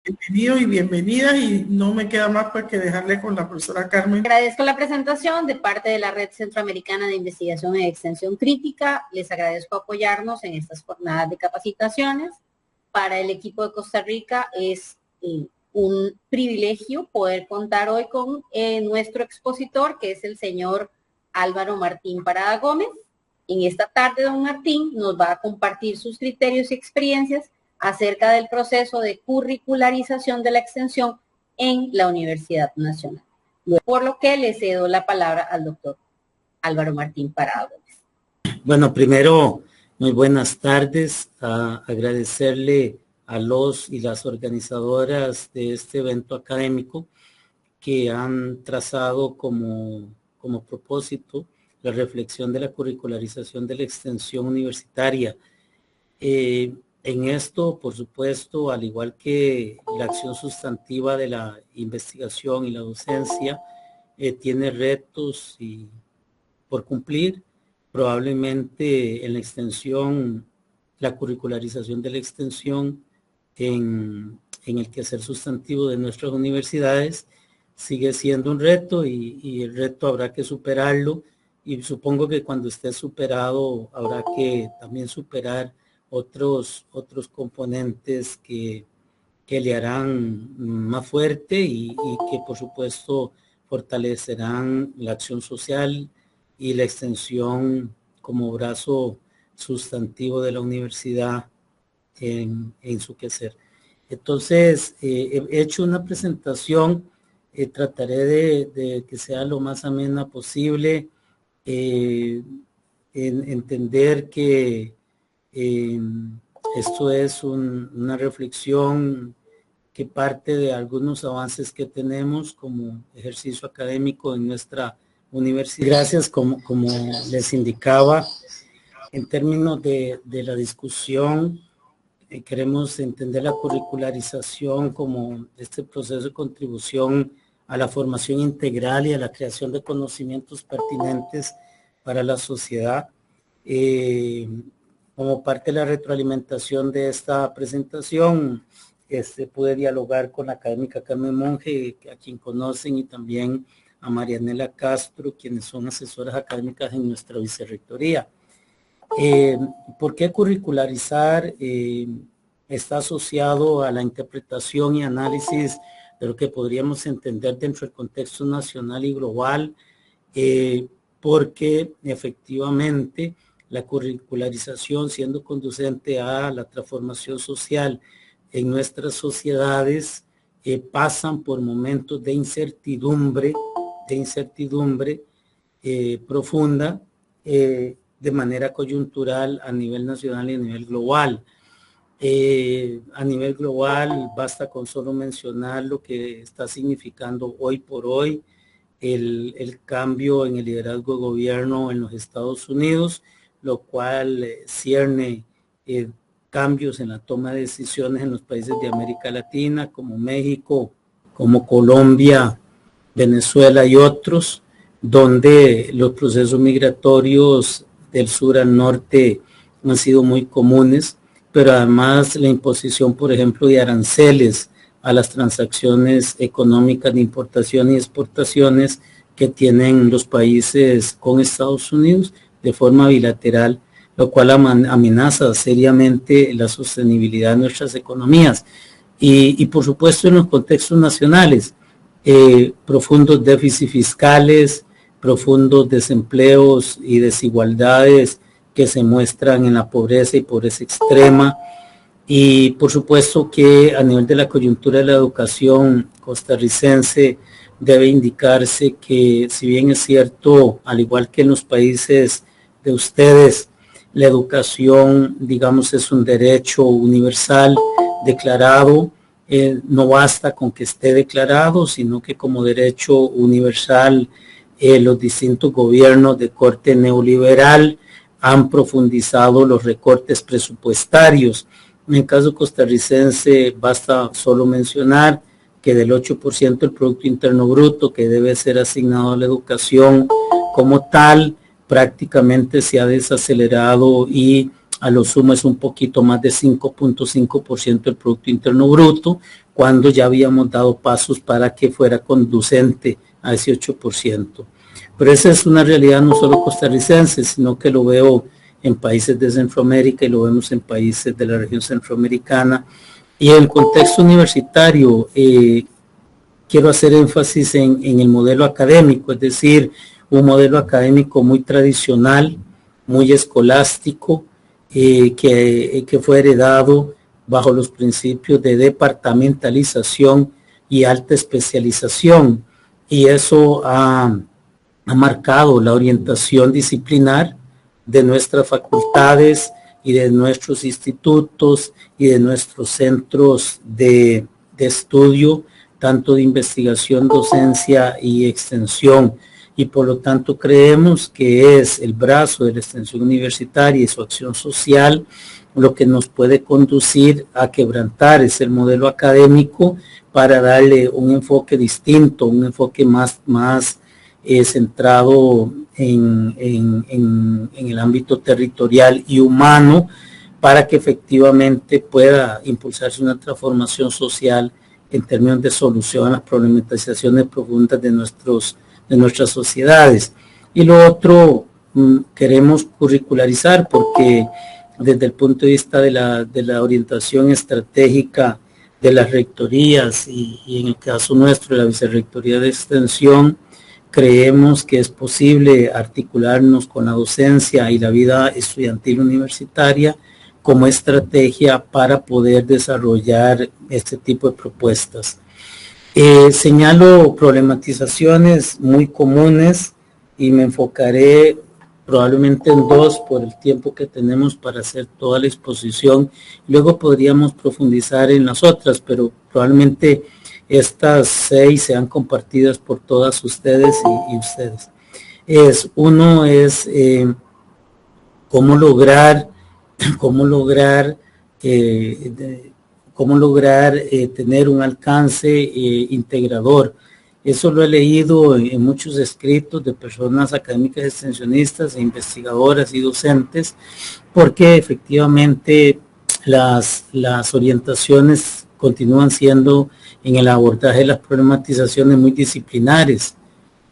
Bienvenidos y bienvenidas, y no me queda más pues que dejarle con la profesora Carmen. Agradezco la presentación de parte de la Red Centroamericana de Investigación y Extensión Crítica. Les agradezco apoyarnos en estas jornadas de capacitaciones. Para el equipo de Costa Rica es un privilegio poder contar hoy con nuestro expositor, que es el señor Álvaro Martín Parada Gómez. En esta tarde, don Martín nos va a compartir sus criterios y experiencias acerca del proceso de curricularización de la extensión en la Universidad Nacional. Por lo que le cedo la palabra al doctor Álvaro Martín Parada Gómez. Bueno, primero, muy buenas tardes. Agradecerle a los y las organizadoras de este evento académico que han trazado como propósito la reflexión de la curricularización de la extensión universitaria. En esto, por supuesto, al igual que la acción sustantiva de la investigación y la docencia, tiene retos por cumplir. Probablemente en la extensión, la curricularización de la extensión en el quehacer sustantivo de nuestras universidades sigue siendo un reto y el reto habrá que superarlo, y supongo que cuando esté superado habrá que también superar otros componentes que le harán más fuerte y que por supuesto fortalecerán la acción social y la extensión como brazo sustantivo de la universidad en su quehacer. Entonces, he hecho una presentación, trataré de que sea lo más amena posible, entender que esto es una reflexión que parte de algunos avances que tenemos como ejercicio académico en nuestra universidad. Gracias, como les indicaba, en términos de la discusión, queremos entender la curricularización como este proceso de contribución a la formación integral y a la creación de conocimientos pertinentes para la sociedad. Como parte de la retroalimentación de esta presentación, pude dialogar con la académica Carmen Monge, a quien conocen, y también a Marianela Castro, quienes son asesoras académicas en nuestra vicerrectoría. ¿Por qué curricularizar? Está asociado a la interpretación y análisis de lo que podríamos entender dentro del contexto nacional y global, porque efectivamente la curricularización, siendo conducente a la transformación social en nuestras sociedades, pasan por momentos de incertidumbre profunda, de manera coyuntural a nivel nacional y a nivel global. A nivel global, basta con solo mencionar lo que está significando hoy por hoy el cambio en el liderazgo de gobierno en los Estados Unidos, lo cual cierne cambios en la toma de decisiones en los países de América Latina, como México, como Colombia, Venezuela y otros, donde los procesos migratorios del sur al norte han sido muy comunes, pero además la imposición, por ejemplo, de aranceles a las transacciones económicas de importación y exportaciones que tienen los países con Estados Unidos de forma bilateral, lo cual amenaza seriamente la sostenibilidad de nuestras economías. Y por supuesto en los contextos nacionales, profundos déficits fiscales, profundos desempleos y desigualdades que se muestran en la pobreza y pobreza extrema. Y por supuesto que a nivel de la coyuntura de la educación costarricense debe indicarse que, si bien es cierto, al igual que en los países de ustedes, la educación, digamos, es un derecho universal declarado, no basta con que esté declarado, sino que como derecho universal los distintos gobiernos de corte neoliberal han profundizado los recortes presupuestarios. En el caso costarricense basta solo mencionar que del 8% del Producto Interno Bruto que debe ser asignado a la educación como tal, prácticamente se ha desacelerado y a lo sumo es un poquito más de 5.5% del Producto Interno Bruto, cuando ya habíamos dado pasos para que fuera conducente a ese 8%. Pero esa es una realidad no solo costarricense, sino que lo veo en países de Centroamérica y lo vemos en países de la región centroamericana. Y en el contexto universitario, quiero hacer énfasis en el modelo académico, es decir, un modelo académico muy tradicional, muy escolástico, que fue heredado bajo los principios de departamentalización y alta especialización, y eso ha marcado la orientación disciplinar de nuestras facultades y de nuestros institutos y de nuestros centros de estudio, tanto de investigación, docencia y extensión. Y por lo tanto creemos que es el brazo de la extensión universitaria y su acción social lo que nos puede conducir a quebrantar ese modelo académico para darle un enfoque distinto, un enfoque más centrado en el ámbito territorial y humano, para que efectivamente pueda impulsarse una transformación social en términos de solución a las problematizaciones profundas de nuestras sociedades. Y lo otro, queremos curricularizar, porque desde el punto de vista de la orientación estratégica de las rectorías y en el caso nuestro de la Vicerrectoría de Extensión, creemos que es posible articularnos con la docencia y la vida estudiantil universitaria como estrategia para poder desarrollar este tipo de propuestas. Señalo problematizaciones muy comunes y me enfocaré probablemente en dos por el tiempo que tenemos para hacer toda la exposición. Luego podríamos profundizar en las otras, pero probablemente estas 6 sean compartidas por todas ustedes y ustedes. Uno es cómo lograr tener un alcance integrador. Eso lo he leído en muchos escritos de personas académicas extensionistas e investigadoras y docentes, porque efectivamente las orientaciones continúan siendo en el abordaje de las problematizaciones muy disciplinares.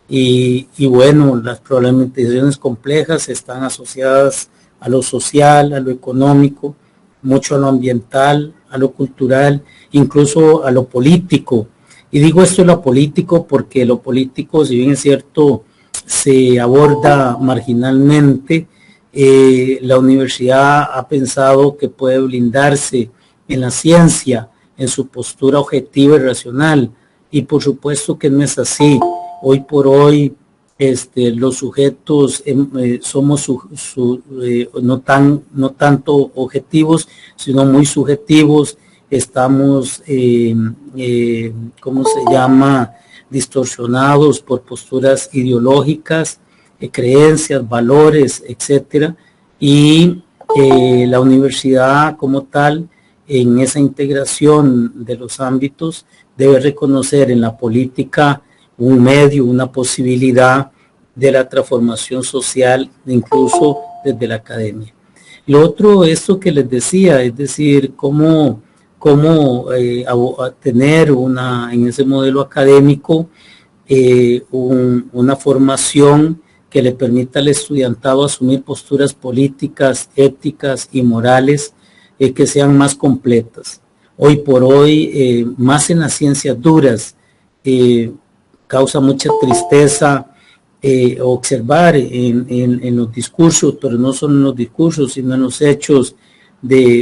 Y bueno, las problematizaciones complejas están asociadas a lo social, a lo económico, mucho a lo ambiental, a lo cultural, incluso a lo político. Y digo esto de lo político porque lo político, si bien es cierto, se aborda marginalmente, la universidad ha pensado que puede blindarse en la ciencia, en su postura objetiva y racional, y por supuesto que no es así. Hoy por hoy los sujetos somos no tanto objetivos, sino muy subjetivos. Estamos, distorsionados por posturas ideológicas, creencias, valores, etcétera, y la universidad como tal, en esa integración de los ámbitos, debe reconocer en la política un medio, una posibilidad de la transformación social, incluso desde la academia. Lo otro, esto que les decía, es decir, cómo tener en ese modelo académico una formación que le permita al estudiantado asumir posturas políticas, éticas y morales que sean más completas. Hoy por hoy, más en las ciencias duras, causa mucha tristeza observar en los discursos, pero no solo en los discursos, sino en los hechos,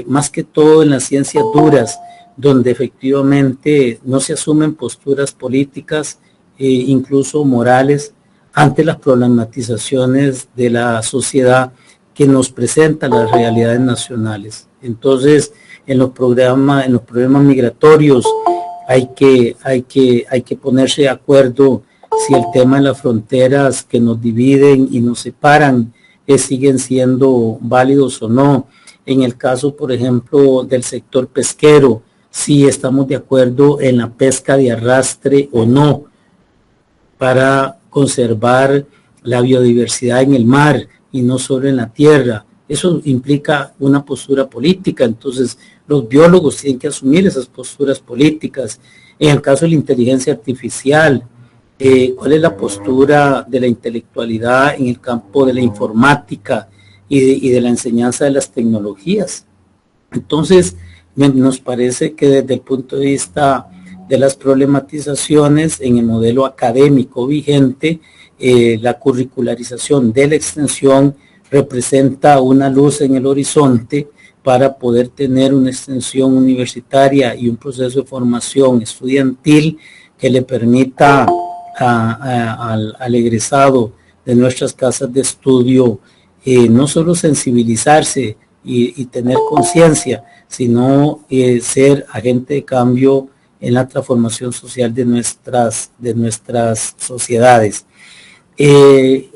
más que todo en las ciencias duras, donde efectivamente no se asumen posturas políticas, incluso morales, ante las problematizaciones de la sociedad que nos presenta las realidades nacionales. Entonces, en los problemas migratorios hay que ponerse de acuerdo si el tema de las fronteras que nos dividen y nos separan siguen siendo válidos o no. En el caso, por ejemplo, del sector pesquero, si estamos de acuerdo en la pesca de arrastre o no, para conservar la biodiversidad en el mar y no solo en la tierra. Eso implica una postura política, entonces los biólogos tienen que asumir esas posturas políticas. En el caso de la inteligencia artificial, ¿cuál es la postura de la intelectualidad en el campo de la informática y de la enseñanza de las tecnologías? Entonces, nos parece que desde el punto de vista de las problematizaciones en el modelo académico vigente, la curricularización de la extensión representa una luz en el horizonte para poder tener una extensión universitaria y un proceso de formación estudiantil que le permita al egresado de nuestras casas de estudio no solo sensibilizarse y tener conciencia, sino ser agente de cambio en la transformación social de nuestras sociedades.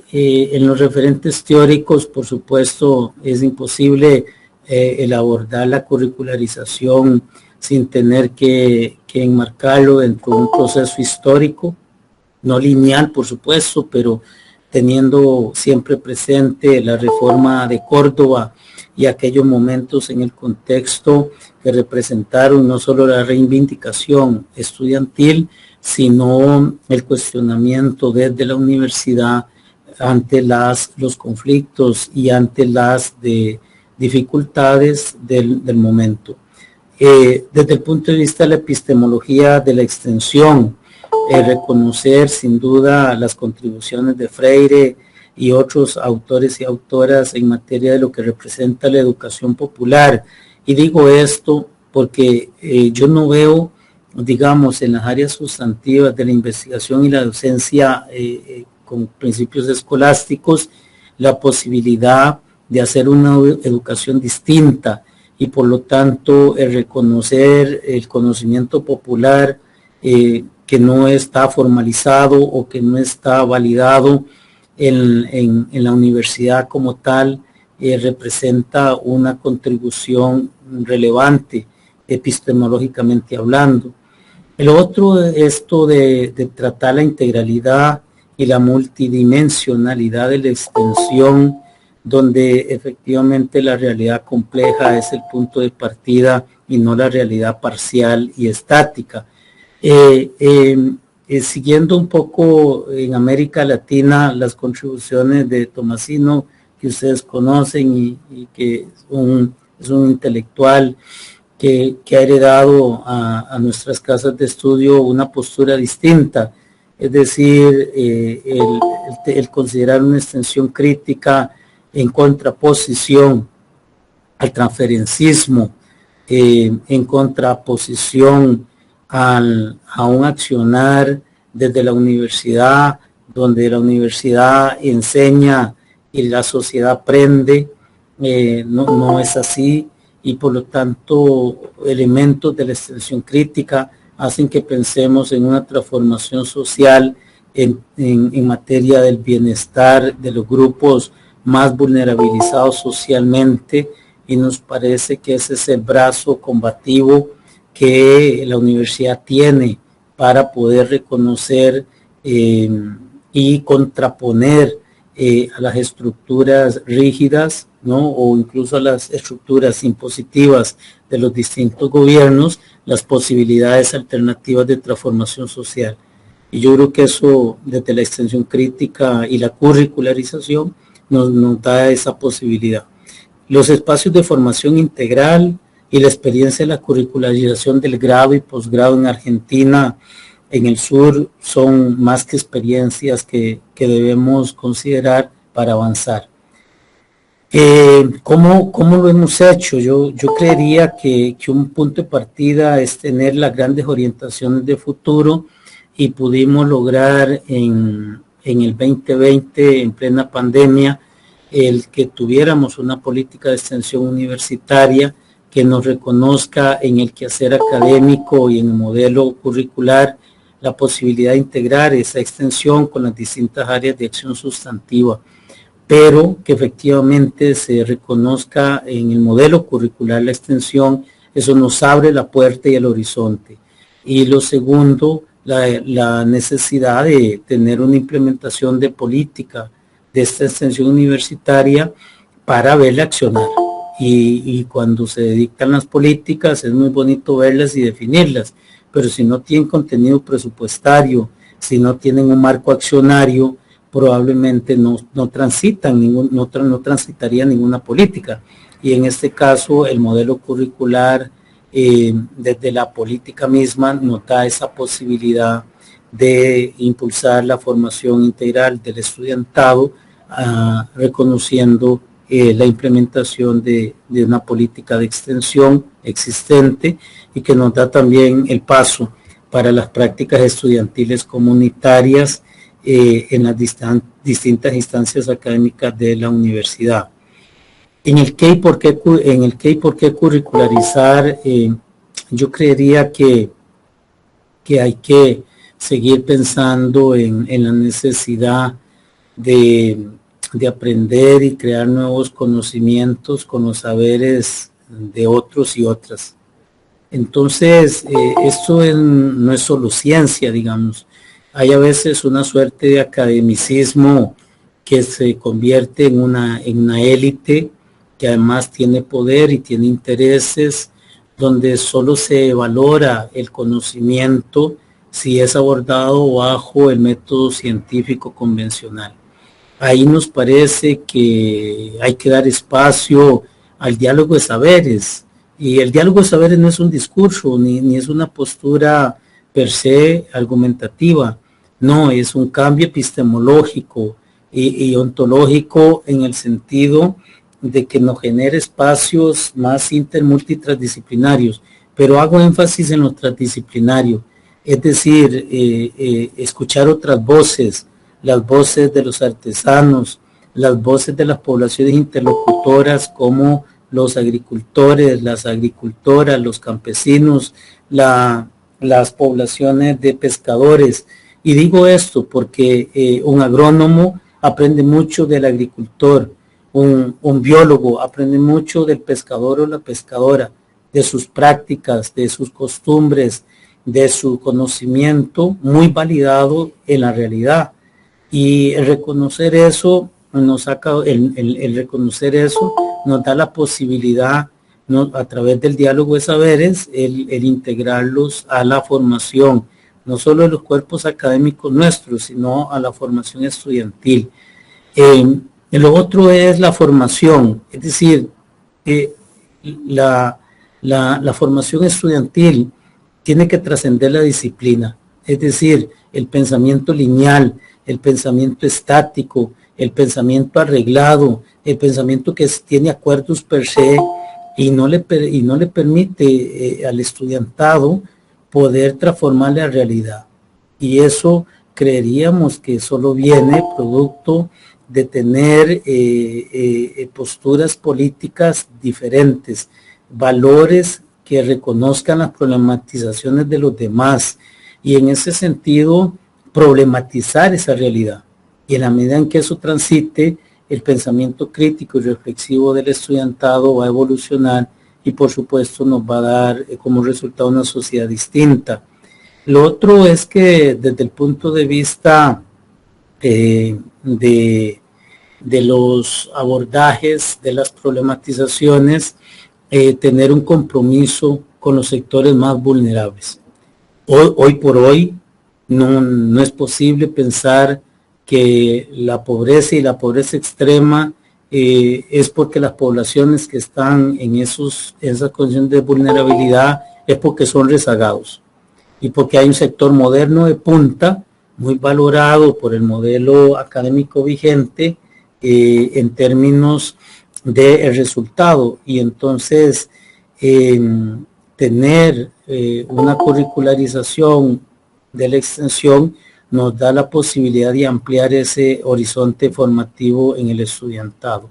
En los referentes teóricos, por supuesto, es imposible el abordar la curricularización sin tener que enmarcarlo dentro de un proceso histórico, no lineal, por supuesto, pero teniendo siempre presente la reforma de Córdoba y aquellos momentos en el contexto que representaron no solo la reivindicación estudiantil, sino el cuestionamiento desde la universidad ante los conflictos y ante las dificultades del momento. Desde el punto de vista de la epistemología de la extensión, reconocer sin duda las contribuciones de Freire y otros autores y autoras en materia de lo que representa la educación popular. Y digo esto porque yo no veo, digamos, en las áreas sustantivas de la investigación y la docencia con principios escolásticos, la posibilidad de hacer una educación distinta y por lo tanto el reconocer el conocimiento popular que no está formalizado o que no está validado en la universidad como tal, representa una contribución relevante epistemológicamente hablando. El otro, esto de tratar la integralidad y la multidimensionalidad de la extensión, donde efectivamente la realidad compleja es el punto de partida y no la realidad parcial y estática. Siguiendo un poco en América Latina las contribuciones de Tomasino, que ustedes conocen y que es un intelectual que ha heredado a nuestras casas de estudio una postura distinta, es decir, el considerar una extensión crítica en contraposición al transferencismo, en contraposición a un accionar desde la universidad, donde la universidad enseña y la sociedad aprende. No es así, y por lo tanto elementos de la extensión crítica hacen que pensemos en una transformación social en materia del bienestar de los grupos más vulnerabilizados socialmente, y nos parece que ese es el brazo combativo que la universidad tiene para poder reconocer y contraponer a las estructuras rígidas, ¿no? O incluso a las estructuras impositivas de los distintos gobiernos, las posibilidades alternativas de transformación social. Y yo creo que eso, desde la extensión crítica y la curricularización, nos da esa posibilidad. Los espacios de formación integral y la experiencia de la curricularización del grado y posgrado en Argentina, en el sur, son más que experiencias que debemos considerar para avanzar. ¿Cómo lo hemos hecho? Yo creería que un punto de partida es tener las grandes orientaciones de futuro, y pudimos lograr en el 2020, en plena pandemia, el que tuviéramos una política de extensión universitaria que nos reconozca en el quehacer académico y en el modelo curricular la posibilidad de integrar esa extensión con las distintas áreas de acción sustantiva, pero que efectivamente se reconozca en el modelo curricular la extensión. Eso nos abre la puerta y el horizonte. Y lo segundo, la necesidad de tener una implementación de política de esta extensión universitaria para verla accionar. Y cuando se dictan las políticas es muy bonito verlas y definirlas, pero si no tienen contenido presupuestario, si no tienen un marco accionario, probablemente no transitaría ninguna política. Y en este caso el modelo curricular desde la política misma nos da esa posibilidad de impulsar la formación integral del estudiantado, reconociendo la implementación de una política de extensión existente y que nos da también el paso para las prácticas estudiantiles comunitarias en las distintas instancias académicas de la universidad. En el qué y por qué curricularizar, yo creería que hay que seguir pensando en la necesidad de aprender y crear nuevos conocimientos con los saberes de otros y otras. Entonces, esto no es solo ciencia, digamos. Hay a veces una suerte de academicismo que se convierte en una élite que además tiene poder y tiene intereses, donde solo se valora el conocimiento si es abordado bajo el método científico convencional. Ahí nos parece que hay que dar espacio al diálogo de saberes, y el diálogo de saberes no es un discurso, ni es una postura per se argumentativa, no, es un cambio epistemológico y ontológico en el sentido de que nos genere espacios más multitradisciplinarios, pero hago énfasis en lo transdisciplinario, es decir, escuchar otras voces, las voces de los artesanos, las voces de las poblaciones interlocutoras como los agricultores, las agricultoras, los campesinos, las poblaciones de pescadores. Y digo esto porque un agrónomo aprende mucho del agricultor, un biólogo aprende mucho del pescador o la pescadora, de sus prácticas, de sus costumbres, de su conocimiento muy validado en la realidad. Y el reconocer eso nos da la posibilidad, a través del diálogo de saberes, el integrarlos a la formación, no solo de los cuerpos académicos nuestros, sino a la formación estudiantil. Lo otro es la formación, es decir, la formación estudiantil tiene que trascender la disciplina, es decir, el pensamiento lineal, el pensamiento estático, el pensamiento arreglado, el pensamiento que tiene acuerdos per se y no le permite al estudiantado poder transformar la realidad. Y eso creeríamos que solo viene producto de tener posturas políticas diferentes, valores que reconozcan las problematizaciones de los demás y en ese sentido problematizar esa realidad. Y en la medida en que eso transite, el pensamiento crítico y reflexivo del estudiantado va a evolucionar y por supuesto nos va a dar como resultado una sociedad distinta. Lo otro es que desde el punto de vista de los abordajes, de las problematizaciones, tener un compromiso con los sectores más vulnerables. Hoy por hoy no es posible pensar que la pobreza y la pobreza extrema es porque las poblaciones que están en esas condiciones de vulnerabilidad es porque son rezagados y porque hay un sector moderno de punta muy valorado por el modelo académico vigente en términos del resultado, y entonces tener una curricularización de la extensión nos da la posibilidad de ampliar ese horizonte formativo en el estudiantado.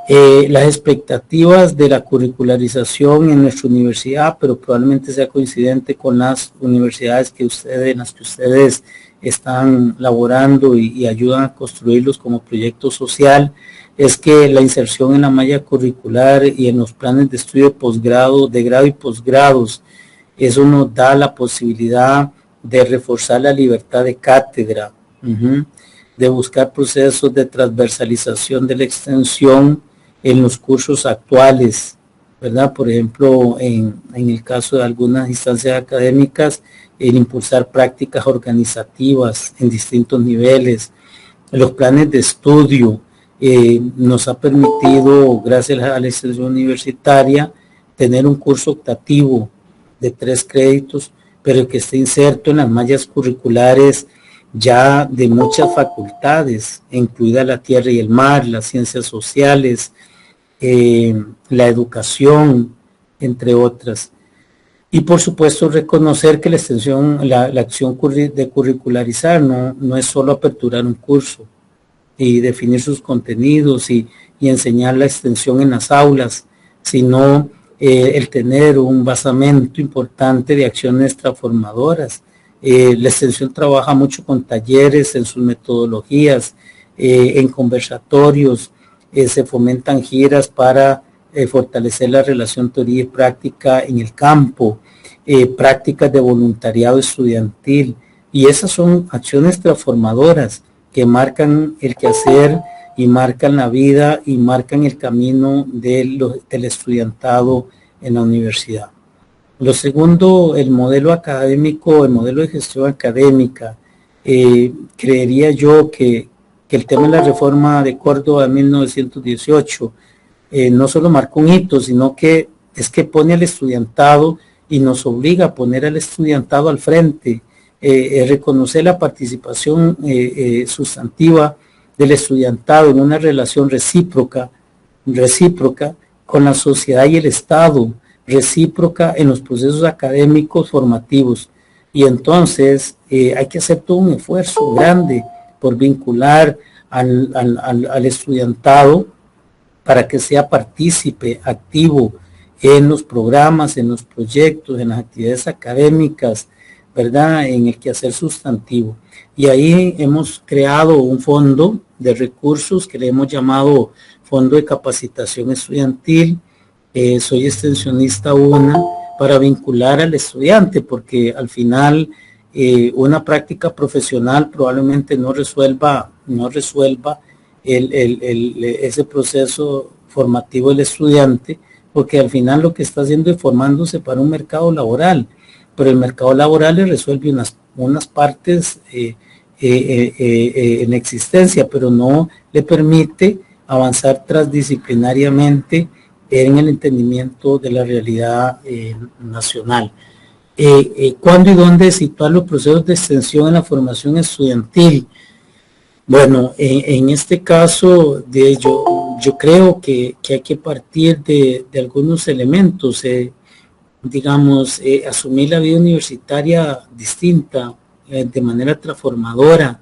Las expectativas de la curricularización en nuestra universidad, pero probablemente sea coincidente con las universidades en las que ustedes están laborando y ayudan a construirlos como proyecto social, es que la inserción en la malla curricular y en los planes de estudio de posgrado, de grado y posgrados, eso nos da la posibilidad de reforzar la libertad de cátedra, de buscar procesos de transversalización de la extensión en los cursos actuales, ¿verdad? Por ejemplo, en el caso de algunas instancias académicas, el impulsar prácticas organizativas en distintos niveles. Los planes de estudio nos ha permitido, gracias a la extensión universitaria, tener un curso optativo de 3 créditos, pero que esté inserto en las mallas curriculares ya de muchas facultades, incluida la tierra y el mar, las ciencias sociales, la educación, entre otras. Y por supuesto reconocer que la extensión, la acción de curricularizar no es solo aperturar un curso y definir sus contenidos y enseñar la extensión en las aulas, sino el tener un basamento importante de acciones transformadoras. La extensión trabaja mucho con talleres en sus metodologías, en conversatorios, se fomentan giras para fortalecer la relación teoría y práctica en el campo, prácticas de voluntariado estudiantil, y esas son acciones transformadoras que marcan el quehacer y marcan la vida y marcan el camino del estudiantado en la universidad. Lo segundo, el modelo académico, el modelo de gestión académica. Creería yo que el tema de la reforma de Córdoba de 1918 no solo marcó un hito, sino que es que pone al estudiantado y nos obliga a poner al estudiantado al frente, reconocer la participación sustantiva del estudiantado en una relación recíproca con la sociedad y el Estado, recíproca en los procesos académicos formativos. Y entonces hay que hacer todo un esfuerzo grande por vincular al estudiantado para que sea partícipe activo en los programas, en los proyectos, en las actividades académicas, ¿verdad? En el quehacer sustantivo. Y ahí hemos creado un fondo de recursos que le hemos llamado Fondo de Capacitación Estudiantil. Soy extensionista para vincular al estudiante, porque al final una práctica profesional probablemente no resuelva ese proceso formativo del estudiante, porque al final lo que está haciendo es formándose para un mercado laboral, pero el mercado laboral le resuelve unas partes en existencia, pero no le permite avanzar transdisciplinariamente en el entendimiento de la realidad nacional. ¿Cuándo y dónde situar los procesos de extensión en la formación estudiantil? Bueno, en este caso yo creo que hay que partir de algunos elementos, asumir la vida universitaria distinta, de manera transformadora,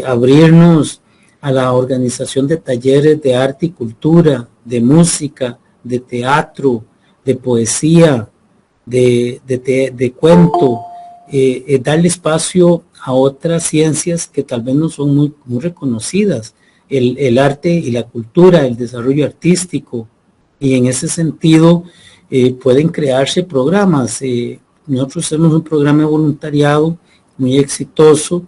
abrirnos a la organización de talleres de arte y cultura, de música, de teatro, de poesía, de cuento, darle espacio a otras ciencias que tal vez no son muy reconocidas, el arte y la cultura, el desarrollo artístico, y en ese sentido pueden crearse programas. Nosotros tenemos un programa de voluntariado muy exitoso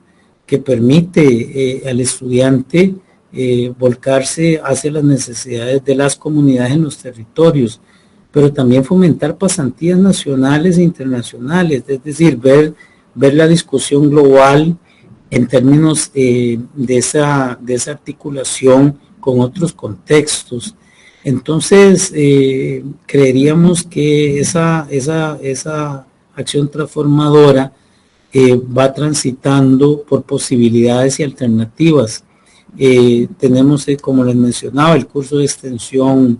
que permite al estudiante volcarse hacia las necesidades de las comunidades en los territorios, pero también fomentar pasantías nacionales e internacionales, es decir, ver la discusión global en términos de esa articulación con otros contextos. Entonces, creeríamos que esa acción transformadora va transitando por posibilidades y alternativas. Tenemos, como les mencionaba, el curso de extensión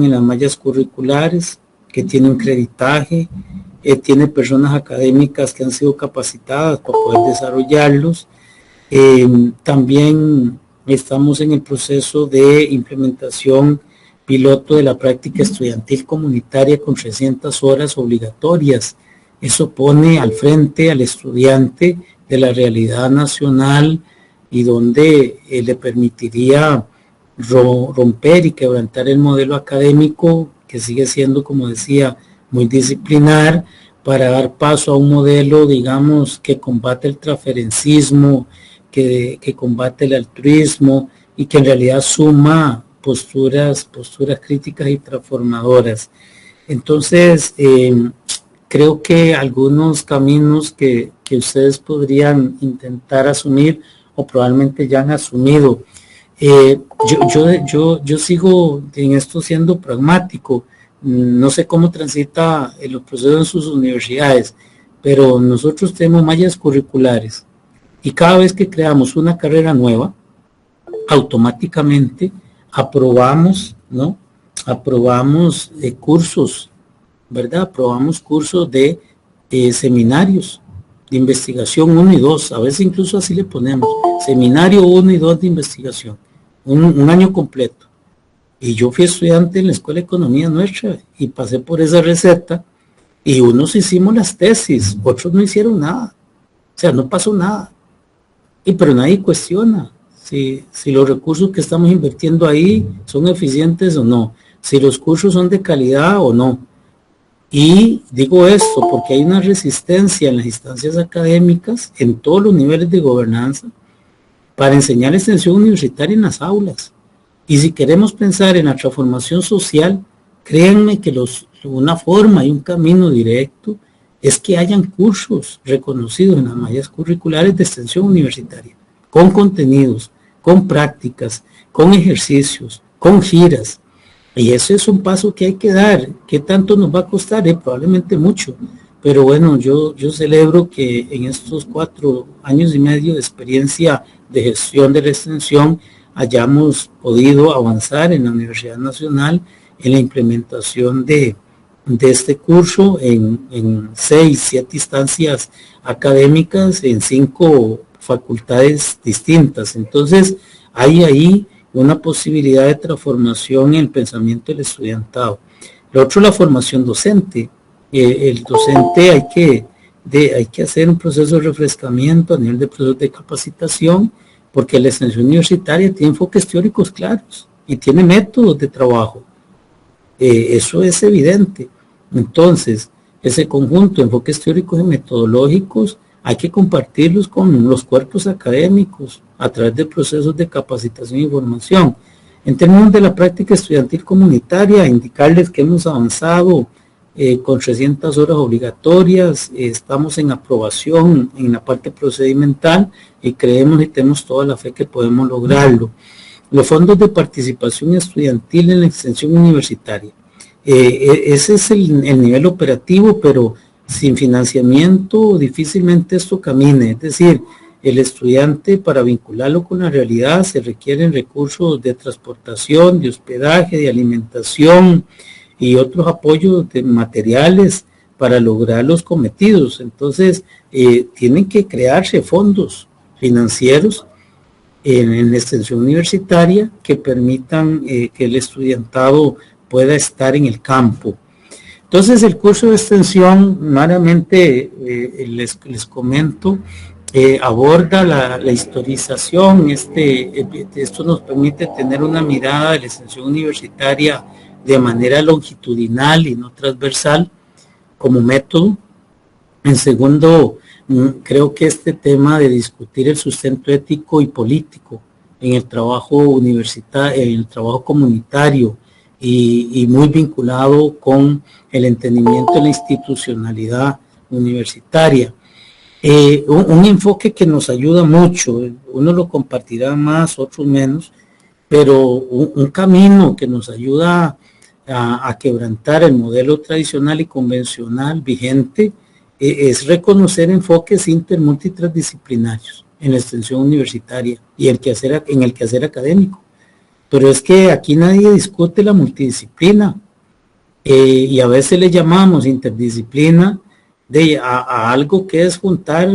en las mallas curriculares, que tiene un creditaje, tiene personas académicas que han sido capacitadas para poder desarrollarlos. También estamos en el proceso de implementación piloto de la práctica estudiantil comunitaria con 300 horas obligatorias. Eso pone al frente al estudiante de la realidad nacional y donde le permitiría romper y quebrantar el modelo académico que sigue siendo, como decía, muy disciplinar, para dar paso a un modelo, digamos, que combate el transferencismo, que combate el altruismo y que en realidad suma posturas críticas y transformadoras. Entonces, creo que algunos caminos que ustedes podrían intentar asumir o probablemente ya han asumido. Yo sigo en esto siendo pragmático. No sé cómo transita los procesos en sus universidades, pero nosotros tenemos mallas curriculares y cada vez que creamos una carrera nueva, automáticamente aprobamos, ¿no? Aprobamos cursos, ¿verdad? Aprobamos cursos de seminarios de investigación 1 y 2, a veces incluso así le ponemos, seminario 1 y 2 de investigación, un año completo. Y yo fui estudiante en la Escuela de Economía nuestra y pasé por esa receta y unos hicimos las tesis, otros no hicieron nada, o sea, no pasó nada. Pero nadie cuestiona si los recursos que estamos invirtiendo ahí son eficientes o no, si los cursos son de calidad o no. Y digo esto porque hay una resistencia en las instancias académicas, en todos los niveles de gobernanza, para enseñar extensión universitaria en las aulas. Y si queremos pensar en la transformación social, créanme que una forma y un camino directo es que hayan cursos reconocidos en las mallas curriculares de extensión universitaria, con contenidos, con prácticas, con ejercicios, con giras. Y ese es un paso que hay que dar. ¿Qué tanto nos va a costar? Probablemente mucho. Pero bueno, yo celebro que en estos 4 años y medio de experiencia de gestión de la extensión hayamos podido avanzar en la Universidad Nacional en la implementación de este curso en 6, 7 instancias académicas en 5 facultades distintas. Entonces, hay ahí una posibilidad de transformación en el pensamiento del estudiantado. Lo otro, la formación docente. El docente hay que hacer un proceso de refrescamiento a nivel de procesos de capacitación, porque la extensión universitaria tiene enfoques teóricos claros y tiene métodos de trabajo. Eso es evidente. Entonces, ese conjunto de enfoques teóricos y metodológicos hay que compartirlos con los cuerpos académicos a través de procesos de capacitación y formación. En términos de la práctica estudiantil comunitaria, indicarles que hemos avanzado con 300 horas obligatorias, estamos en aprobación en la parte procedimental y creemos y tenemos toda la fe que podemos lograrlo. Los fondos de participación estudiantil en la extensión universitaria. Ese es el nivel operativo, pero sin financiamiento difícilmente esto camine. Es decir, el estudiante, para vincularlo con la realidad, se requieren recursos de transportación, de hospedaje, de alimentación y otros apoyos de materiales para lograr los cometidos. Entonces, tienen que crearse fondos financieros en la extensión universitaria que permitan que el estudiantado pueda estar en el campo. Entonces, el curso de extensión, meramente les comento, aborda la historización. Esto nos permite tener una mirada de la extensión universitaria de manera longitudinal y no transversal como método. En segundo, creo que este tema de discutir el sustento ético y político en el trabajo universitario, en el trabajo comunitario y muy vinculado con el entendimiento de la institucionalidad universitaria. Un enfoque que nos ayuda mucho, uno lo compartirá más, otros menos, pero un camino que nos ayuda a quebrantar el modelo tradicional y convencional vigente es reconocer enfoques multidisciplinarios en la extensión universitaria y en el quehacer académico. Pero es que aquí nadie discute la multidisciplina y a veces le llamamos interdisciplina a algo que es juntar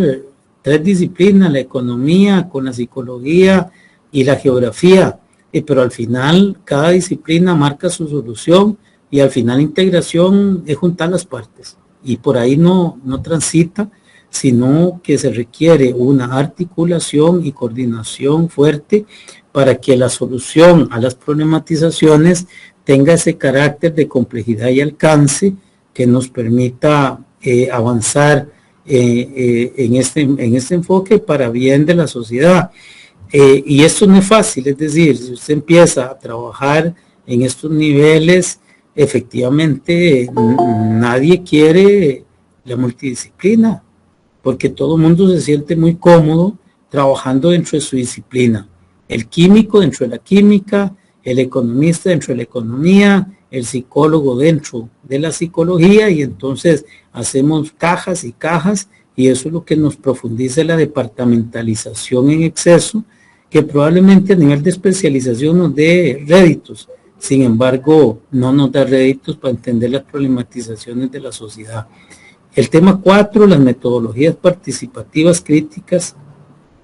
3 disciplinas, la economía con la psicología y la geografía. Pero al final cada disciplina marca su solución y al final integración es juntar las partes y por ahí no transita, sino que se requiere una articulación y coordinación fuerte para que la solución a las problematizaciones tenga ese carácter de complejidad y alcance que nos permita avanzar en este enfoque para bien de la sociedad. Y esto no es fácil, es decir, si usted empieza a trabajar en estos niveles, efectivamente nadie quiere la multidisciplina, porque todo el mundo se siente muy cómodo trabajando dentro de su disciplina. El químico dentro de la química, el economista dentro de la economía, el psicólogo dentro de la psicología, y entonces hacemos cajas y cajas, y eso es lo que nos profundiza la departamentalización en exceso, que probablemente a nivel de especialización nos dé réditos, sin embargo no nos da réditos para entender las problematizaciones de la sociedad. El tema 4, las metodologías participativas críticas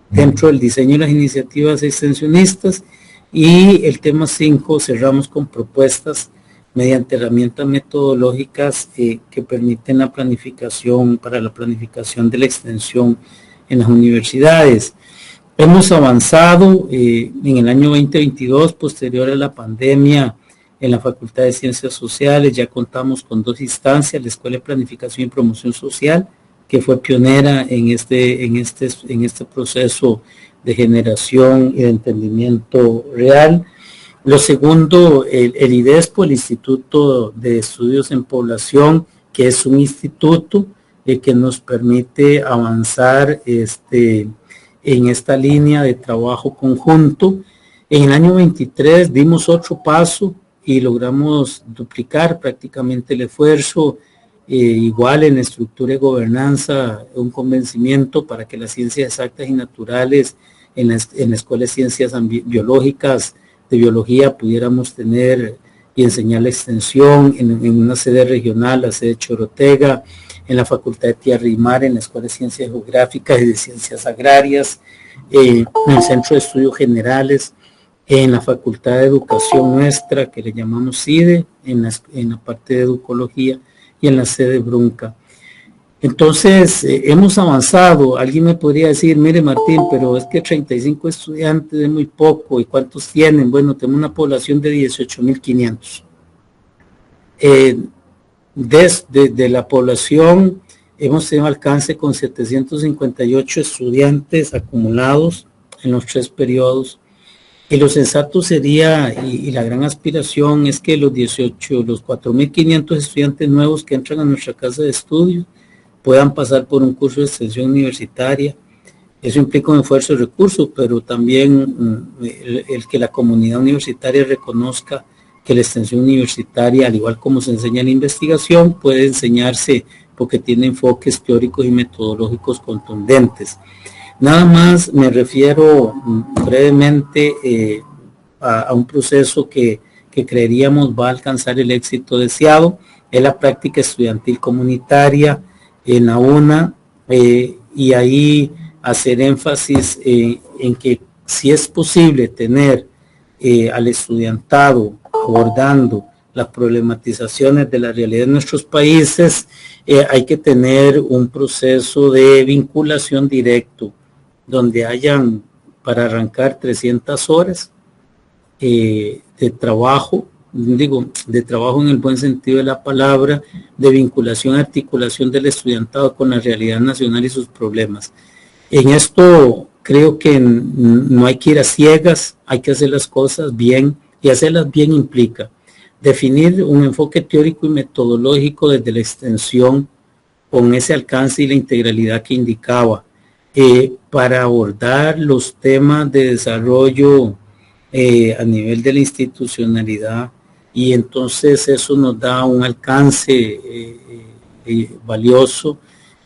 dentro del diseño de las iniciativas extensionistas, y el tema 5, cerramos con propuestas mediante herramientas metodológicas que permiten la planificación, para la planificación de la extensión en las universidades. Hemos avanzado en el año 2022, posterior a la pandemia, en la Facultad de Ciencias Sociales. Ya contamos con 2 instancias, la Escuela de Planificación y Promoción Social, que fue pionera en este proceso de generación y de entendimiento real. Lo segundo, el IDESPO, el Instituto de Estudios en Población, que es un instituto que nos permite avanzar en esta línea de trabajo conjunto. En el año 23 dimos otro paso y logramos duplicar prácticamente el esfuerzo, igual en estructura y gobernanza, un convencimiento para que las ciencias exactas y naturales en la Escuela de Ciencias Biológicas de Biología pudiéramos tener y enseñar la extensión en una sede regional, la sede Chorotega, en la Facultad de Tierra y Mar, en la Escuela de Ciencias Geográficas y de Ciencias Agrarias, en el Centro de Estudios Generales, en la Facultad de Educación nuestra, que le llamamos CIDE, en la parte de Educología, y en la sede Brunca. Entonces, hemos avanzado. Alguien me podría decir, mire Martín, pero es que 35 estudiantes es muy poco, ¿y cuántos tienen? Bueno, tenemos una población de 18.500. De la población hemos tenido alcance con 758 estudiantes acumulados en los 3 periodos, y lo sensato sería, y la gran aspiración es que los 4.500 estudiantes nuevos que entran a nuestra casa de estudio puedan pasar por un curso de extensión universitaria. Eso implica un esfuerzo de recursos, pero también el que la comunidad universitaria reconozca que la extensión universitaria, al igual como se enseña en la investigación, puede enseñarse porque tiene enfoques teóricos y metodológicos contundentes. Nada más me refiero brevemente a un proceso que creeríamos va a alcanzar el éxito deseado, es la práctica estudiantil comunitaria en la UNA, y ahí hacer énfasis en que si es posible tener al estudiantado abordando las problematizaciones de la realidad de nuestros países, hay que tener un proceso de vinculación directo, donde hayan, para arrancar, 300 horas de trabajo, de trabajo en el buen sentido de la palabra, de vinculación, articulación del estudiantado con la realidad nacional y sus problemas. En esto creo que no hay que ir a ciegas, hay que hacer las cosas bien, y hacerlas bien implica definir un enfoque teórico y metodológico desde la extensión con ese alcance y la integralidad que indicaba, para abordar los temas de desarrollo a nivel de la institucionalidad, y entonces eso nos da un alcance valioso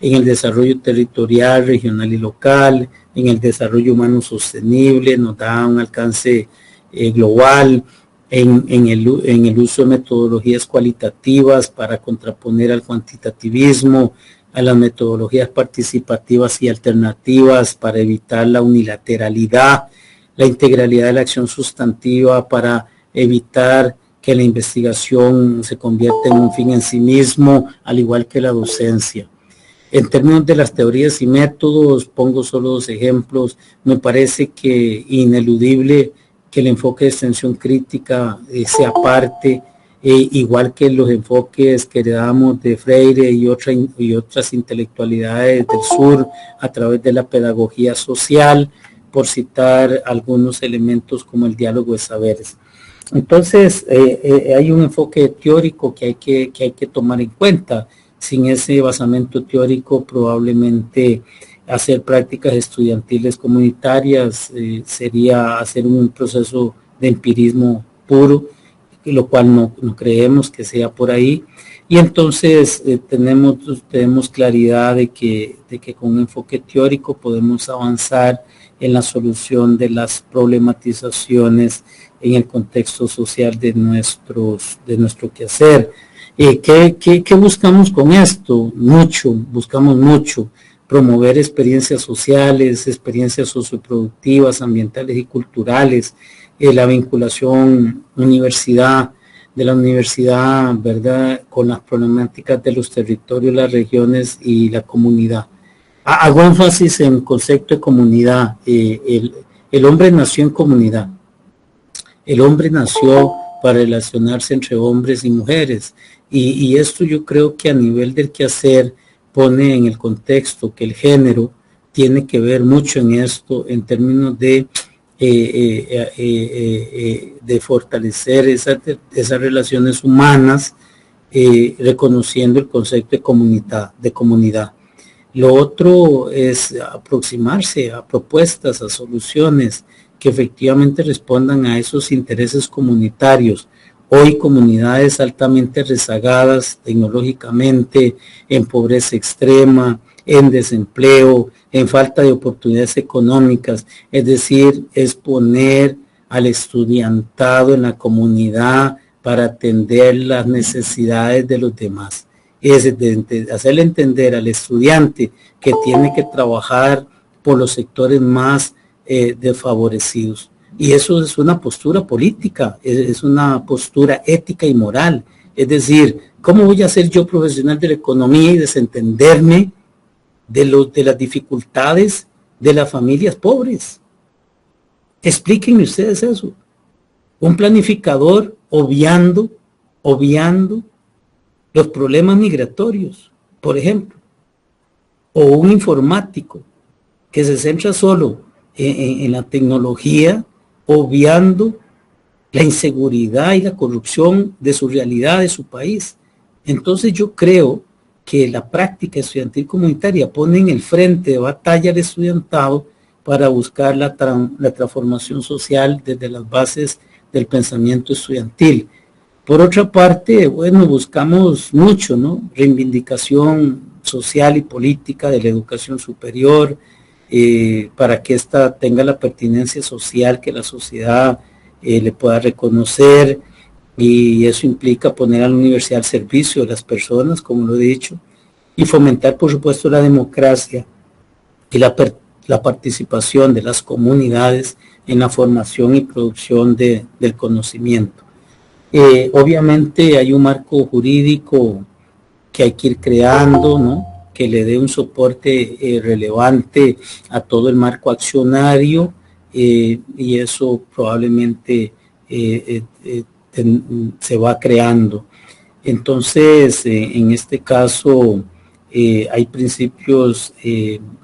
en el desarrollo territorial, regional y local, en el desarrollo humano sostenible, nos da un alcance global, en el uso de metodologías cualitativas para contraponer al cuantitativismo, a las metodologías participativas y alternativas para evitar la unilateralidad, la integralidad de la acción sustantiva para evitar que la investigación se convierta en un fin en sí mismo, al igual que la docencia. En términos de las teorías y métodos, pongo solo 2 ejemplos. Me parece que ineludible que el enfoque de extensión crítica sea parte, igual que los enfoques que heredamos de Freire y otras intelectualidades del sur a través de la pedagogía social, por citar algunos elementos como el diálogo de saberes. Entonces, hay un enfoque teórico que hay que tomar en cuenta. Sin ese basamento teórico, probablemente hacer prácticas estudiantiles comunitarias sería hacer un proceso de empirismo puro, lo cual no creemos que sea por ahí. Y entonces tenemos claridad de que con un enfoque teórico podemos avanzar en la solución de las problematizaciones en el contexto social de nuestro quehacer. ¿Qué buscamos con esto? Buscamos mucho, promover experiencias sociales, experiencias socioproductivas, ambientales y culturales, la vinculación de la universidad, ¿verdad?, con las problemáticas de los territorios, las regiones y la comunidad. Hago énfasis en el concepto de comunidad. El hombre nació en comunidad. El hombre nació para relacionarse entre hombres y mujeres. Y esto yo creo que a nivel del quehacer pone en el contexto que el género tiene que ver mucho en esto en términos de fortalecer esas relaciones humanas, reconociendo el concepto de comunidad. Lo otro es aproximarse a propuestas, a soluciones que efectivamente respondan a esos intereses comunitarios. Hoy comunidades altamente rezagadas tecnológicamente, en pobreza extrema, en desempleo, en falta de oportunidades económicas, es decir, es poner al estudiantado en la comunidad para atender las necesidades de los demás. Es hacerle entender al estudiante que tiene que trabajar por los sectores más desfavorecidos. Y eso es una postura política, es una postura ética y moral. Es decir, ¿cómo voy a ser yo profesional de la economía y desentenderme de las dificultades de las familias pobres? Explíquenme ustedes eso. Un planificador obviando los problemas migratorios, por ejemplo, o un informático que se centra solo en la tecnología, obviando la inseguridad y la corrupción de su realidad, de su país. Entonces yo creo que la práctica estudiantil comunitaria pone en el frente de batalla al estudiantado para buscar la transformación social desde las bases del pensamiento estudiantil. Por otra parte, bueno, buscamos mucho, ¿no? Reivindicación social y política de la educación superior, para que ésta tenga la pertinencia social que la sociedad le pueda reconocer, y eso implica poner a la universidad al servicio de las personas, como lo he dicho, y fomentar, por supuesto, la democracia y la participación de las comunidades en la formación y producción del conocimiento. Obviamente hay un marco jurídico que hay que ir creando, ¿no?, que le dé un soporte relevante a todo el marco accionario, y eso probablemente se va creando. Entonces, en este caso, hay principios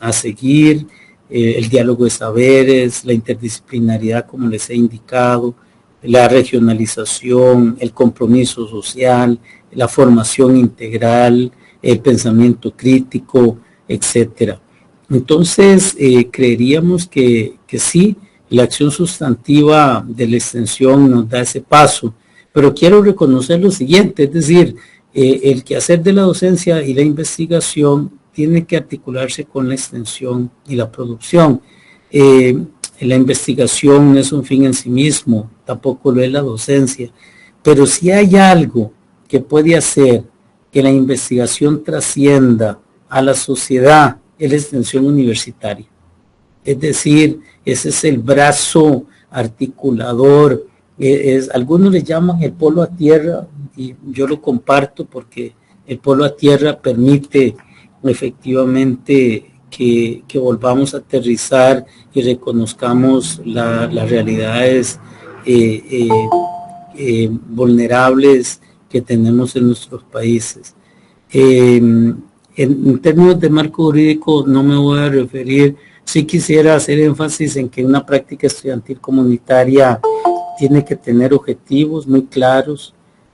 a seguir, el diálogo de saberes, la interdisciplinariedad, como les he indicado, la regionalización, el compromiso social, la formación integral, el pensamiento crítico, etcétera. Entonces, creeríamos que sí, la acción sustantiva de la extensión nos da ese paso, pero quiero reconocer lo siguiente, es decir, el quehacer de la docencia y la investigación tiene que articularse con la extensión y la producción. La investigación no es un fin en sí mismo, tampoco lo es la docencia, pero si hay algo que puede hacer que la investigación trascienda a la sociedad, es la extensión universitaria. Es decir, ese es el brazo articulador, algunos le llaman el polo a tierra, y yo lo comparto porque el polo a tierra permite efectivamente que volvamos a aterrizar y reconozcamos las realidades vulnerables que tenemos en nuestros países. En términos de marco jurídico no me voy a referir Sí quisiera hacer énfasis en que una práctica estudiantil comunitaria tiene que tener objetivos muy claros.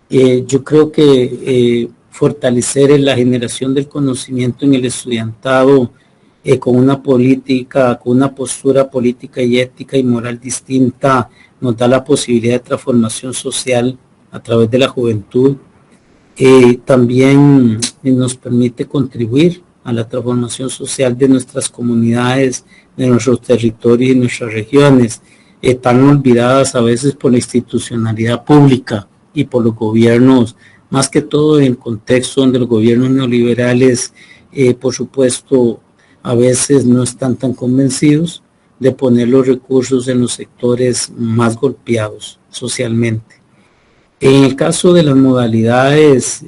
Yo creo que fortalecer la generación del conocimiento en el estudiantado con una política, con una postura política y ética y moral distinta, nos da la posibilidad de transformación social a través de la juventud. También nos permite contribuir a la transformación social de nuestras comunidades, de nuestros territorios y nuestras regiones, tan olvidadas a veces por la institucionalidad pública y por los gobiernos, más que todo en contexto donde los gobiernos neoliberales, por supuesto, a veces no están tan convencidos de poner los recursos en los sectores más golpeados socialmente. En el caso de las modalidades,